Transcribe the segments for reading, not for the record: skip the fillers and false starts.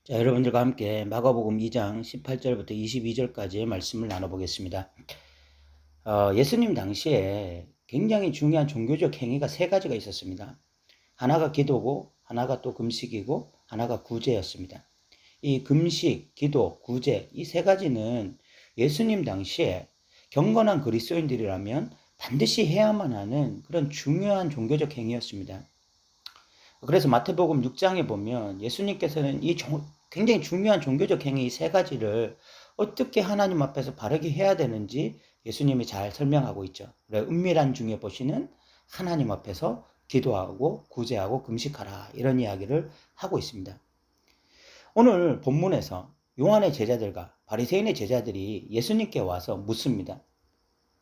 자, 여러분들과 함께 마가복음 2장 18절부터 22절까지의 말씀을 나눠보겠습니다. 예수님 당시에 굉장히 중요한 종교적 행위가 세 가지가 있었습니다. 하나가 기도고, 하나가 또 금식이고, 하나가 구제였습니다. 이 금식, 기도, 구제, 이 세 가지는 예수님 당시에 경건한 그리스도인들이라면 반드시 해야만 하는 그런 중요한 종교적 행위였습니다. 그래서 마태복음 6장에 보면 예수님께서는 이 굉장히 중요한 종교적 행위 세 가지를 어떻게 하나님 앞에서 바르게 해야 되는지 예수님이 잘 설명하고 있죠. 은밀한 중에 보시는 하나님 앞에서 기도하고 구제하고 금식하라, 이런 이야기를 하고 있습니다. 오늘 본문에서 요한의 제자들과 바리새인의 제자들이 예수님께 와서 묻습니다.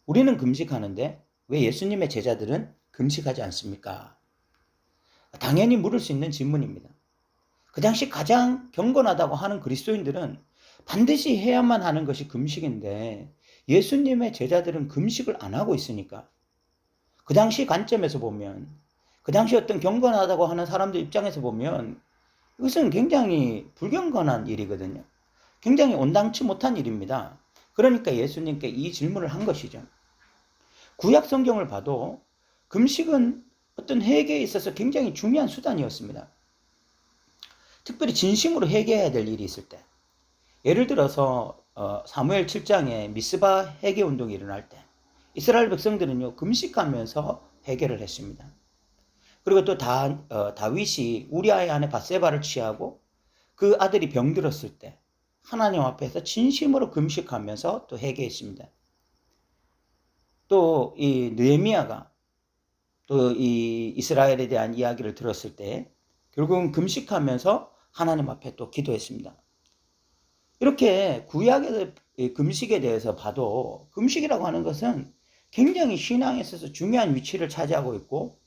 우리는 금식하는데 왜 예수님의 제자들은 금식하지 않습니까? 당연히 물을 수 있는 질문입니다. 그 당시 가장 경건하다고 하는 그리스도인들은 반드시 해야만 하는 것이 금식인데 예수님의 제자들은 금식을 안 하고 있으니까, 그 당시 관점에서 보면, 그 당시 어떤 경건하다고 하는 사람들 입장에서 보면 이것은 굉장히 불경건한 일이거든요. 굉장히 온당치 못한 일입니다. 그러니까 예수님께 이 질문을 한 것이죠. 구약 성경을 봐도 금식은 어떤 회개에 있어서 굉장히 중요한 수단이었습니다. 특별히 진심으로 회개해야 될 일이 있을 때, 예를 들어서 사무엘 7장에 미스바 회개 운동이 일어날 때 이스라엘 백성들은요 금식하면서 회개를 했습니다. 그리고 또 다윗이 우리아의 아내 밧세바를 취하고 그 아들이 병들었을 때 하나님 앞에서 진심으로 금식하면서 또 회개했습니다. 또 이 느헤미야가 또 이 이스라엘에 대한 이야기를 들었을 때 결국은 금식하면서 하나님 앞에 또 기도했습니다. 이렇게 구약의 금식에 대해서 봐도 금식이라고 하는 것은 굉장히 신앙에 있어서 중요한 위치를 차지하고 있고,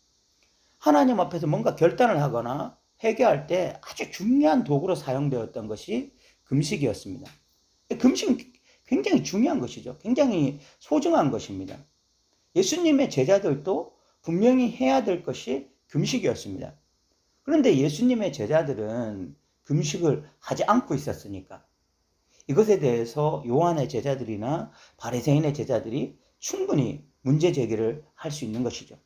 하나님 앞에서 뭔가 결단을 하거나 회개할 때 아주 중요한 도구로 사용되었던 것이 금식이었습니다. 금식은 굉장히 중요한 것이죠. 굉장히 소중한 것입니다. 예수님의 제자들도 분명히 해야 될 것이 금식이었습니다. 그런데 예수님의 제자들은 금식을 하지 않고 있었으니까 이것에 대해서 요한의 제자들이나 바리새인의 제자들이 충분히 문제 제기를 할 수 있는 것이죠.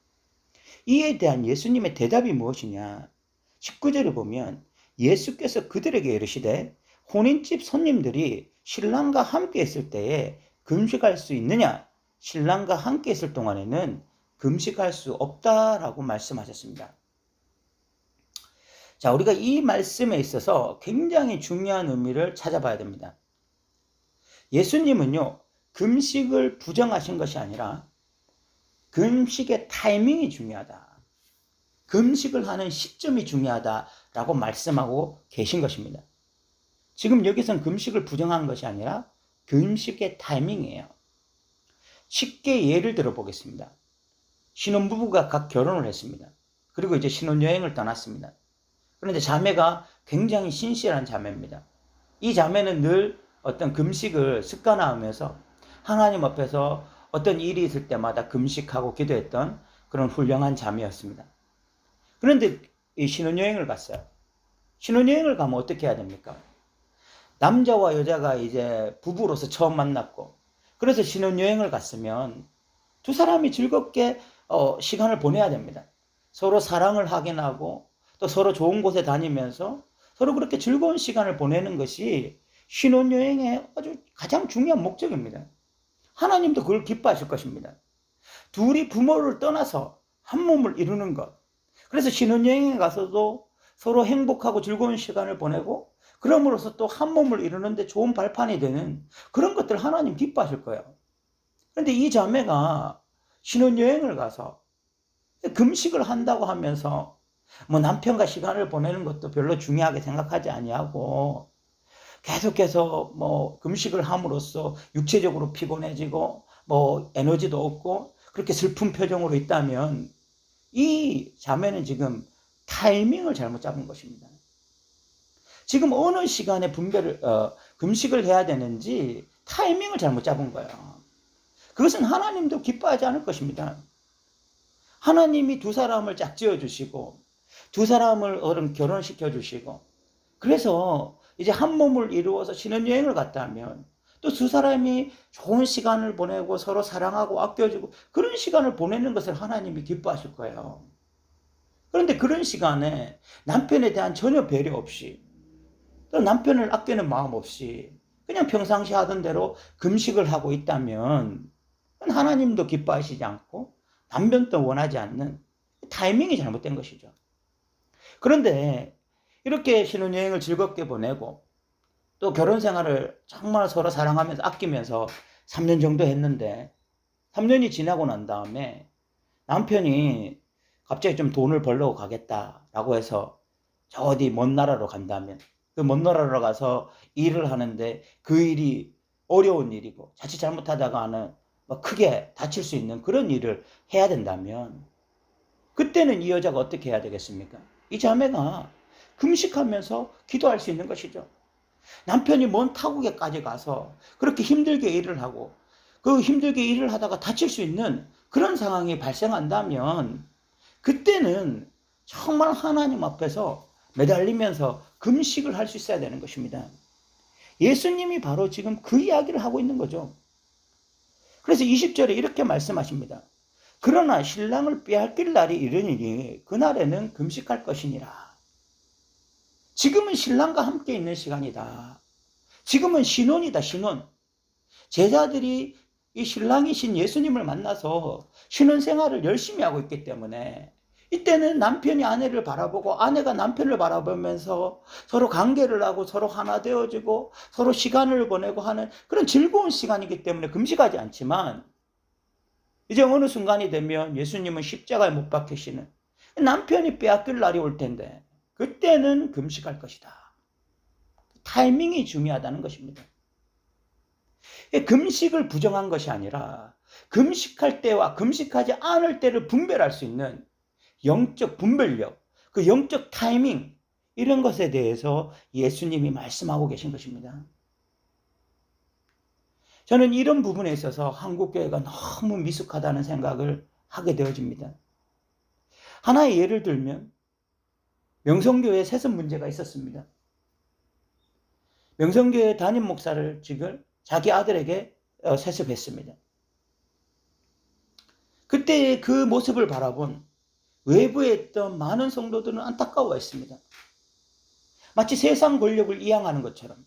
이에 대한 예수님의 대답이 무엇이냐? 19절에 보면 예수께서 그들에게 이르시되 혼인집 손님들이 신랑과 함께 있을 때에 금식할 수 있느냐? 신랑과 함께 있을 동안에는 금식할 수 없다라고 말씀하셨습니다. 자, 우리가 이 말씀에 있어서 굉장히 중요한 의미를 찾아봐야 됩니다. 예수님은요, 금식을 부정하신 것이 아니라 금식의 타이밍이 중요하다, 금식을 하는 시점이 중요하다라고 말씀하고 계신 것입니다. 지금 여기서는 금식을 부정한 것이 아니라 금식의 타이밍이에요. 쉽게 예를 들어 보겠습니다. 신혼부부가 각 결혼을 했습니다. 그리고 이제 신혼여행을 떠났습니다. 그런데 자매가 굉장히 신실한 자매입니다. 이 자매는 늘 어떤 금식을 습관화하면서 하나님 앞에서 어떤 일이 있을 때마다 금식하고 기도했던 그런 훌륭한 자매였습니다. 그런데 이 신혼여행을 갔어요. 신혼여행을 가면 어떻게 해야 됩니까? 남자와 여자가 이제 부부로서 처음 만났고, 그래서 신혼여행을 갔으면 두 사람이 즐겁게 시간을 보내야 됩니다. 서로 사랑을 확인하고 또 서로 좋은 곳에 다니면서 서로 그렇게 즐거운 시간을 보내는 것이 신혼여행의 아주 가장 중요한 목적입니다. 하나님도 그걸 기뻐하실 것입니다. 둘이 부모를 떠나서 한 몸을 이루는 것. 그래서 신혼여행에 가서도 서로 행복하고 즐거운 시간을 보내고, 그럼으로써 또 한 몸을 이루는데 좋은 발판이 되는 그런 것들 하나님 기뻐하실 거예요. 그런데 이 자매가 신혼여행을 가서 금식을 한다고 하면서 뭐 남편과 시간을 보내는 것도 별로 중요하게 생각하지 아니하고 계속해서 뭐 금식을 함으로써 육체적으로 피곤해지고 뭐 에너지도 없고 그렇게 슬픈 표정으로 있다면 이 자매는 지금 타이밍을 잘못 잡은 것입니다. 지금 어느 시간에 금식을 해야 되는지 타이밍을 잘못 잡은 거예요. 그것은 하나님도 기뻐하지 않을 것입니다. 하나님이 두 사람을 짝지어 주시고 두 사람을 결혼시켜 주시고, 그래서 이제 한 몸을 이루어서 신혼여행을 갔다 하면 또 두 사람이 좋은 시간을 보내고 서로 사랑하고 아껴주고 그런 시간을 보내는 것을 하나님이 기뻐하실 거예요. 그런데 그런 시간에 남편에 대한 전혀 배려 없이 또 남편을 아끼는 마음 없이 그냥 평상시 하던 대로 금식을 하고 있다면 하나님도 기뻐하시지 않고 남편도 원하지 않는 타이밍이 잘못된 것이죠. 그런데 이렇게 신혼여행을 즐겁게 보내고 또 결혼 생활을 정말 서로 사랑하면서 아끼면서 3년 정도 했는데 3년이 지나고 난 다음에 남편이 갑자기 좀 돈을 벌려고 가겠다라고 해서 저 어디 먼 나라로 간다면 그 먼 나라로 가서 일을 하는데 그 일이 어려운 일이고 자칫 잘못하다가는 크게 다칠 수 있는 그런 일을 해야 된다면 그때는 이 여자가 어떻게 해야 되겠습니까? 이 자매가 금식하면서 기도할 수 있는 것이죠. 남편이 먼 타국에까지 가서 그렇게 힘들게 일을 하고 그 힘들게 일을 하다가 다칠 수 있는 그런 상황이 발생한다면 그때는 정말 하나님 앞에서 매달리면서 금식을 할 수 있어야 되는 것입니다. 예수님이 바로 지금 그 이야기를 하고 있는 거죠. 그래서 20절에 이렇게 말씀하십니다. 그러나 신랑을 빼앗길 날이 이르니니 그날에는 금식할 것이니라. 지금은 신랑과 함께 있는 시간이다. 지금은 신혼이다, 신혼. 제자들이 이 신랑이신 예수님을 만나서 신혼 생활을 열심히 하고 있기 때문에 이때는 남편이 아내를 바라보고 아내가 남편을 바라보면서 서로 관계를 하고 서로 하나 되어지고 서로 시간을 보내고 하는 그런 즐거운 시간이기 때문에 금식하지 않지만 이제 어느 순간이 되면 예수님은 십자가에 못 박히시는 남편이 빼앗길 날이 올 텐데 그때는 금식할 것이다. 타이밍이 중요하다는 것입니다. 금식을 부정한 것이 아니라 금식할 때와 금식하지 않을 때를 분별할 수 있는 영적 분별력, 그 영적 타이밍 이런 것에 대해서 예수님이 말씀하고 계신 것입니다. 저는 이런 부분에 있어서 한국교회가 너무 미숙하다는 생각을 하게 되어집니다. 하나의 예를 들면 명성교회 세습 문제가 있었습니다. 명성교회 담임 목사를 지금 자기 아들에게 세습했습니다. 그때 그 모습을 바라본 외부에 있던 많은 성도들은 안타까워했습니다. 마치 세상 권력을 이양하는 것처럼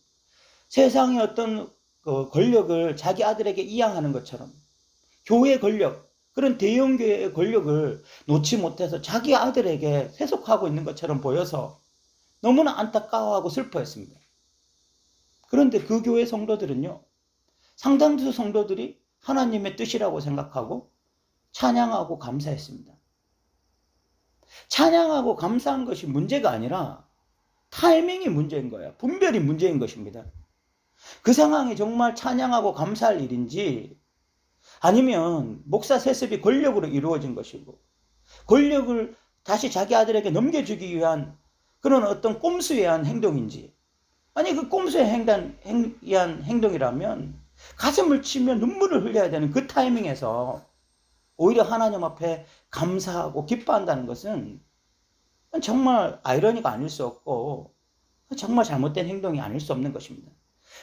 세상의 어떤 권력을 자기 아들에게 이양하는 것처럼 교회의 권력, 그런 대형교회의 권력을 놓지 못해서 자기 아들에게 세속하고 있는 것처럼 보여서 너무나 안타까워하고 슬퍼했습니다. 그런데 그 교회 성도들은요, 상당수 성도들이 하나님의 뜻이라고 생각하고 찬양하고 감사했습니다. 찬양하고 감사한 것이 문제가 아니라 타이밍이 문제인 거예요. 분별이 문제인 것입니다. 그 상황이 정말 찬양하고 감사할 일인지 아니면 목사 세습이 권력으로 이루어진 것이고 권력을 다시 자기 아들에게 넘겨주기 위한 그런 어떤 꼼수에 의한 행동인지 아니 그 꼼수에 의한 행동이라면 가슴을 치며 눈물을 흘려야 되는 그 타이밍에서 오히려 하나님 앞에 감사하고 기뻐한다는 것은 정말 아이러니가 아닐 수 없고 정말 잘못된 행동이 아닐 수 없는 것입니다.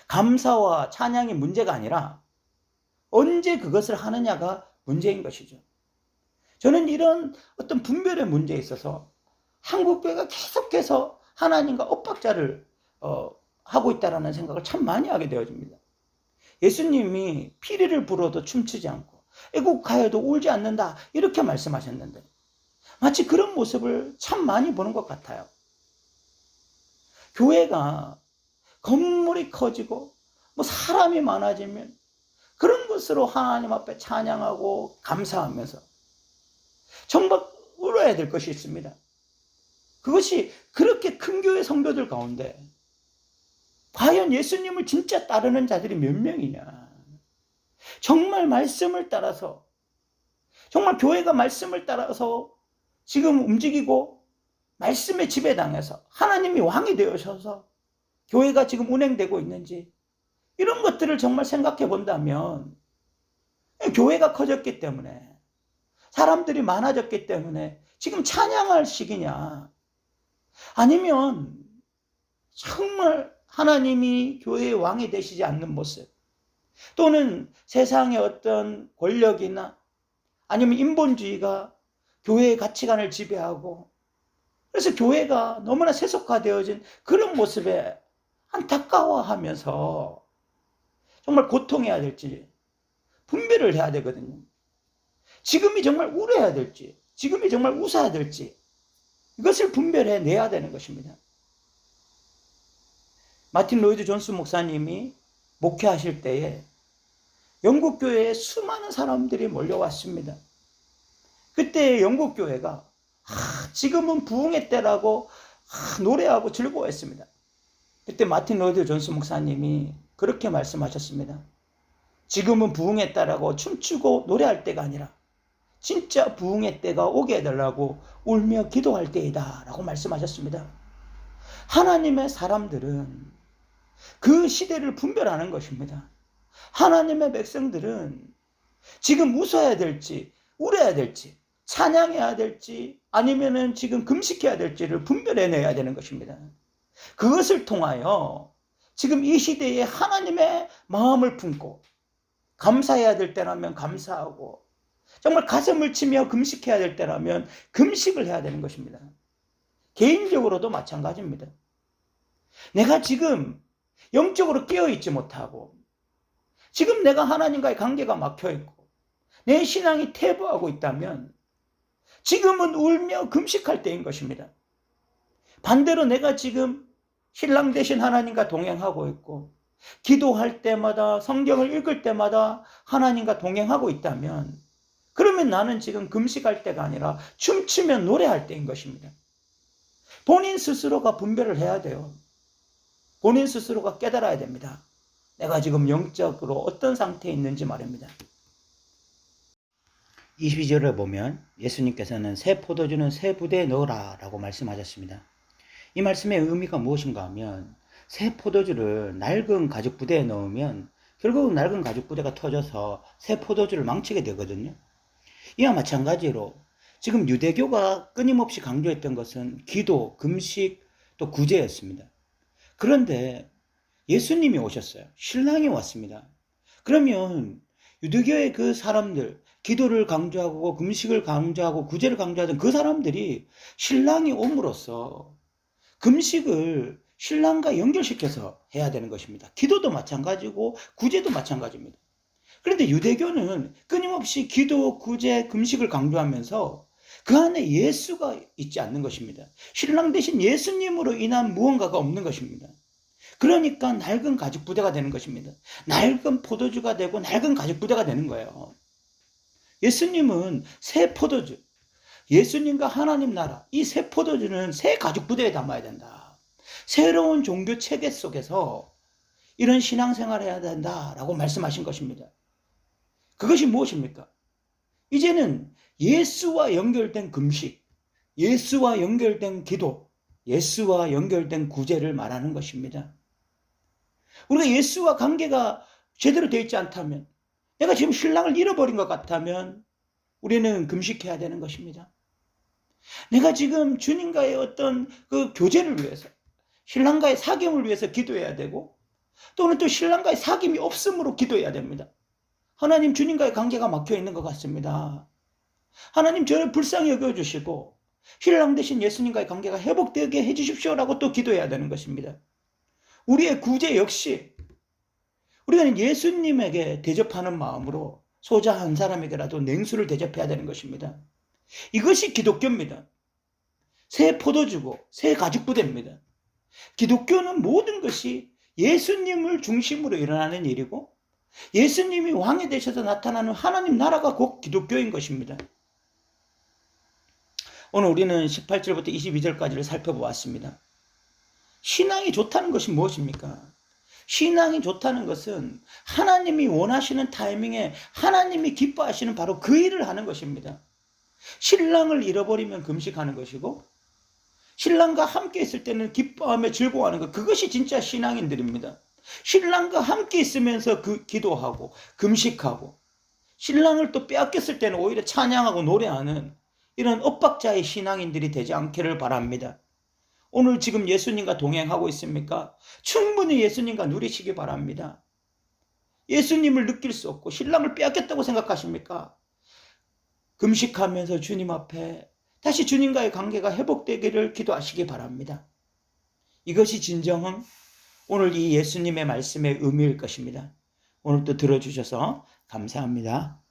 감사와 찬양이 문제가 아니라 언제 그것을 하느냐가 문제인 것이죠. 저는 이런 어떤 분별의 문제에 있어서 한국교회가 계속해서 하나님과 엇박자를 하고 있다는 생각을 참 많이 하게 되어집니다. 예수님이 피리를 불어도 춤추지 않고 애국하여도 울지 않는다 이렇게 말씀하셨는데 마치 그런 모습을 참 많이 보는 것 같아요. 교회가 건물이 커지고 사람이 많아지면 그런 것으로 하나님 앞에 찬양하고 감사하면서 정말 울어야 될 것이 있습니다. 그것이 그렇게 큰 교회 성도들 가운데 과연 예수님을 진짜 따르는 자들이 몇 명이냐. 정말 말씀을 따라서 정말 교회가 말씀을 따라서 지금 움직이고 말씀에 지배당해서 하나님이 왕이 되어셔서 교회가 지금 운행되고 있는지 이런 것들을 정말 생각해 본다면 교회가 커졌기 때문에 사람들이 많아졌기 때문에 지금 찬양할 시기냐 아니면 정말 하나님이 교회의 왕이 되시지 않는 모습, 또는 세상의 어떤 권력이나 아니면 인본주의가 교회의 가치관을 지배하고, 그래서 교회가 너무나 세속화되어진 그런 모습에 안타까워하면서 정말 고통해야 될지 분별을 해야 되거든요. 지금이 정말 울어야 될지, 지금이 정말 웃어야 될지, 이것을 분별해 내야 되는 것입니다. 마틴 로이드 존스 목사님이 목회하실 때에 영국 교회에 수많은 사람들이 몰려왔습니다. 그때 영국 교회가 지금은 부흥의 때라고 노래하고 즐거워했습니다. 그때 마틴 로이드 존스 목사님이 그렇게 말씀하셨습니다. 지금은 부흥의 때라고 춤추고 노래할 때가 아니라 진짜 부흥의 때가 오게 해달라고 울며 기도할 때이다 라고 말씀하셨습니다. 하나님의 사람들은 그 시대를 분별하는 것입니다. 하나님의 백성들은 지금 웃어야 될지 울어야 될지, 찬양해야 될지 아니면은 지금 금식해야 될지를 분별해내야 되는 것입니다. 그것을 통하여 지금 이 시대에 하나님의 마음을 품고 감사해야 될 때라면 감사하고, 정말 가슴을 치며 금식해야 될 때라면 금식을 해야 되는 것입니다. 개인적으로도 마찬가지입니다. 내가 지금 영적으로 깨어있지 못하고, 지금 내가 하나님과의 관계가 막혀있고 내 신앙이 퇴보하고 있다면 지금은 울며 금식할 때인 것입니다. 반대로 내가 지금 신랑 되신 하나님과 동행하고 있고 기도할 때마다, 성경을 읽을 때마다 하나님과 동행하고 있다면, 그러면 나는 지금 금식할 때가 아니라 춤추며 노래할 때인 것입니다. 본인 스스로가 분별을 해야 돼요. 본인 스스로가 깨달아야 됩니다. 내가 지금 영적으로 어떤 상태에 있는지 말입니다. 22절을 보면 예수님께서는 새 포도주는 새 부대에 넣으라 라고 말씀하셨습니다. 이 말씀의 의미가 무엇인가 하면, 새 포도주를 낡은 가죽 부대에 넣으면 결국은 낡은 가죽 부대가 터져서 새 포도주를 망치게 되거든요. 이와 마찬가지로 지금 유대교가 끊임없이 강조했던 것은 기도, 금식, 또 구제였습니다. 그런데 예수님이 오셨어요. 신랑이 왔습니다. 그러면 유대교의 그 사람들, 기도를 강조하고 금식을 강조하고 구제를 강조하던 그 사람들이 신랑이 옴으로써 금식을 신랑과 연결시켜서 해야 되는 것입니다. 기도도 마찬가지고 구제도 마찬가지입니다. 그런데 유대교는 끊임없이 기도, 구제, 금식을 강조하면서 그 안에 예수가 있지 않는 것입니다. 신랑 대신 예수님으로 인한 무언가가 없는 것입니다. 그러니까 낡은 가죽 부대가 되는 것입니다. 낡은 포도주가 되고 낡은 가죽 부대가 되는 거예요. 예수님은 새 포도주, 예수님과 하나님 나라, 이 새 포도주는 새 가죽 부대에 담아야 된다. 새로운 종교 체계 속에서 이런 신앙생활을 해야 된다라고 말씀하신 것입니다. 그것이 무엇입니까? 이제는 예수와 연결된 금식, 예수와 연결된 기도, 예수와 연결된 구제를 말하는 것입니다. 우리가 예수와 관계가 제대로 되어 있지 않다면, 내가 지금 신랑을 잃어버린 것 같다면 우리는 금식해야 되는 것입니다. 내가 지금 주님과의 어떤 그 교제를 위해서, 신랑과의 사귐을 위해서 기도해야 되고, 또는 또 신랑과의 사귐이 없음으로 기도해야 됩니다. 하나님, 주님과의 관계가 막혀 있는 것 같습니다. 하나님, 저를 불쌍히 여겨주시고 신랑 대신 예수님과의 관계가 회복되게 해주십시오라고 또 기도해야 되는 것입니다. 우리의 구제 역시 우리가 예수님에게 대접하는 마음으로 소자 한 사람에게라도 냉수를 대접해야 되는 것입니다. 이것이 기독교입니다. 새 포도주고 새 가죽 부대입니다. 기독교는 모든 것이 예수님을 중심으로 일어나는 일이고, 예수님이 왕이 되셔서 나타나는 하나님 나라가 곧 기독교인 것입니다. 오늘 우리는 18절부터 22절까지를 살펴보았습니다. 신앙이 좋다는 것이 무엇입니까? 신앙이 좋다는 것은 하나님이 원하시는 타이밍에 하나님이 기뻐하시는 바로 그 일을 하는 것입니다. 신랑을 잃어버리면 금식하는 것이고, 신랑과 함께 있을 때는 기뻐하며 즐거워하는 것, 그것이 진짜 신앙인들입니다. 신랑과 함께 있으면서 기도하고 금식하고, 신랑을 또 빼앗겼을 때는 오히려 찬양하고 노래하는 이런 엇박자의 신앙인들이 되지 않기를 바랍니다. 오늘 지금 예수님과 동행하고 있습니까? 충분히 예수님과 누리시기 바랍니다. 예수님을 느낄 수 없고 신랑을 빼앗겼다고 생각하십니까? 금식하면서 주님 앞에 다시 주님과의 관계가 회복되기를 기도하시기 바랍니다. 이것이 진정한 오늘 이 예수님의 말씀의 의미일 것입니다. 오늘도 들어주셔서 감사합니다.